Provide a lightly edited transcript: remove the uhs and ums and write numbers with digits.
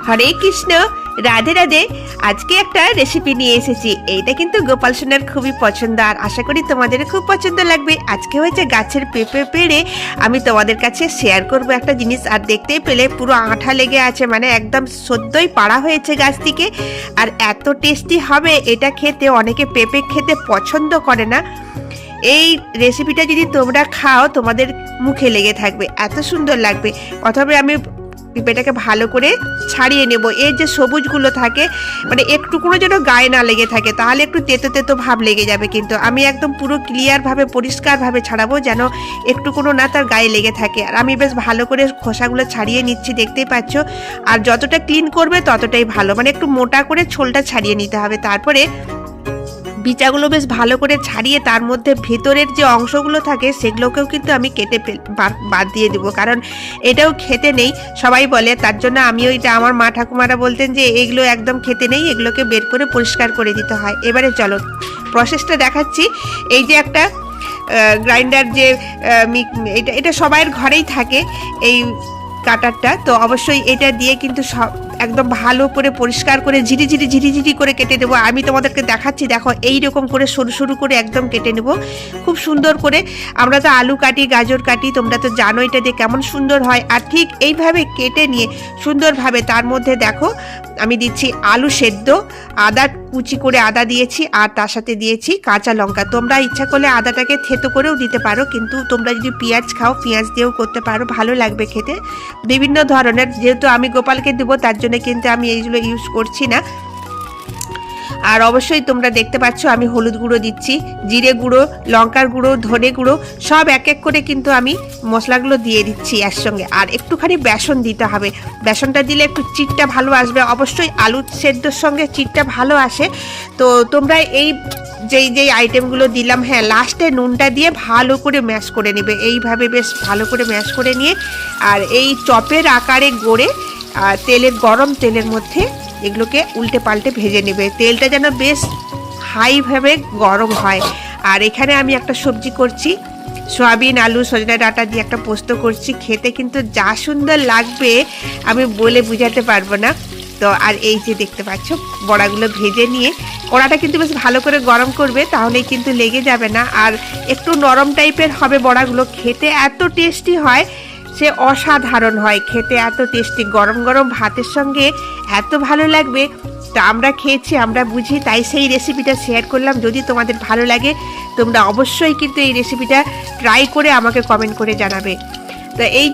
হরে কৃষ্ণ, রাধে রাধে। আজকে একটা রেসিপি নিয়ে এসেছি। এইটা কিন্তু গোপাল সোনার খুবই পছন্দ, আর আশা করি তোমাদের খুব পছন্দ লাগবে। আজকে হয়েছে গাছের পেঁপে পেড়ে আমি তোমাদের কাছে শেয়ার করব একটা জিনিস। আর দেখতেই পেলে পুরো আঠা লেগে আছে, মানে একদম সদ্যই পাড়া হয়েছে গাছ থেকে। আর এত টেস্টি হবে এটা খেতে, অনেকে পেঁপে খেতে পছন্দ করে না। এই রেসিপিটা যদি তোমরা খাও তোমাদের মুখে লেগে থাকবে, এত সুন্দর লাগবে। প্রথমে আমি পেঁপেটাকে ভালো করে ছাড়িয়ে নেব। এর যে সবুজগুলো থাকে, মানে একটুকুনো যেন গায়ে না লেগে থাকে, তাহলে একটু তেতো তেতো ভাব লেগে যাবে। কিন্তু আমি একদম পুরো ক্লিয়ারভাবে পরিষ্কারভাবে ছাড়াবো, যেন একটুকুনো না তার গায়ে লেগে থাকে। আর আমি বেশ ভালো করে খোসাগুলো ছাড়িয়ে নিচ্ছি, দেখতেই পাচ্ছ। আর যতটা ক্লিন করবে ততটাই ভালো, মানে একটু মোটা করে ছোলটা ছাড়িয়ে নিতে হবে। তারপরে বিচাগুলো বেশ ভালো করে ছাড়িয়ে তার মধ্যে ভেতরের যে অংশগুলো থাকে সেগুলোকেও কিন্তু আমি কেটে বাদ দিয়ে দেবো, কারণ এটাও খেতে নেই সবাই বলে। তার জন্য আমিও এটা, আমার মা ঠাকুমারা বলতেন যে এগুলো একদম খেতে নেই, এগুলোকে বের করে পরিষ্কার করে দিতে হয়। এবারে চলো প্রসেসটা দেখাচ্ছি। এই যে একটা গ্রাইন্ডার, যে এটা সবাইয়ের ঘরেই থাকে এই কাটারটা, তো অবশ্যই এটা দিয়ে কিন্তু সব একদম ভালো করে পরিষ্কার করে ঝিরি করে কেটে নেবো। আমি তোমাদেরকে দেখাচ্ছি, দেখো এইরকম করে সরু সরু করে একদম কেটে নেব খুব সুন্দর করে। আমরা তো আলু কাটি, গাজর কাটি, তোমরা তো জানো এটা দিয়ে কেমন সুন্দর হয়। আর ঠিক এইভাবে কেটে নিয়ে সুন্দরভাবে তার মধ্যে দেখো আমি দিচ্ছি আলু সেদ্ধ, আদা কুচি করে আদা দিয়েছি, আর তার সাথে দিয়েছি কাঁচা লঙ্কা। তোমরা ইচ্ছা করলে আদাটাকে থেতো করেও দিতে পারো, কিন্তু তোমরা যদি পেঁয়াজ খাও পেঁয়াজ দিয়েও করতে পারো, ভালো লাগবে খেতে। বিভিন্ন ধরনের, যেহেতু আমি গোপালকে দেবো তার জন্য কিন্তু আমি এইগুলো ইউজ করছি না। আর অবশ্যই তোমরা দেখতে পাচ্ছ আমি হলুদ গুঁড়ো দিচ্ছি, জিরে গুঁড়ো, লঙ্কার গুঁড়ো, ধনে গুঁড়ো, সব এক এক করে কিন্তু আমি মশলাগুলো দিয়ে দিচ্ছি একসঙ্গে। আর একটুখানি বেসন দিতে হবে, বেসনটা দিলে একটু চিটটা ভালো আসবে। অবশ্যই আলু সেদ্ধর সঙ্গে চিটটা ভালো আসে। তো তোমরা এই যেই আইটেমগুলো দিলাম, হ্যাঁ লাস্টে নুনটা দিয়ে ভালো করে ম্যাশ করে নেবে, এইভাবে বেশ ভালো করে ম্যাশ করে নিয়ে আর এই চপের আকারে গড়ে আর গরম তেলের মধ্যে এগুলোকে উল্টে পাল্টে ভেজে নেবে। তেলটা যেন বেশ হাইভাবে গরম হয়। আর এখানে আমি একটা সবজি করছি, সয়াবিন আলু সজনা ডাঁটা দিয়ে একটা পোস্ত করছি। খেতে কিন্তু যা সুন্দর লাগবে আমি বলে বোঝাতে পারবো না। তো আর এই যে দেখতে পাচ্ছ বড়াগুলো ভেজে নিয়ে, কড়াটা কিন্তু বেশ ভালো করে গরম করবে, তাহলেই কিন্তু লেগে যাবে না। আর একটু নরম টাইপের হবে বড়াগুলো, খেতে এত টেস্টি হয়, সে অসাধারণ হয় খেতে, এত টেস্টি। গরম গরম ভাতের সঙ্গে এত ভালো লাগবে। তো আমরা খেয়েছি, আমরা বুঝি, তাই সেই রেসিপিটা শেয়ার করলাম। যদি তোমাদের ভালো লাগে তোমরা অবশ্যই কিন্তু এই রেসিপিটা ট্রাই করে আমাকে কমেন্ট করে জানাবে। তো এই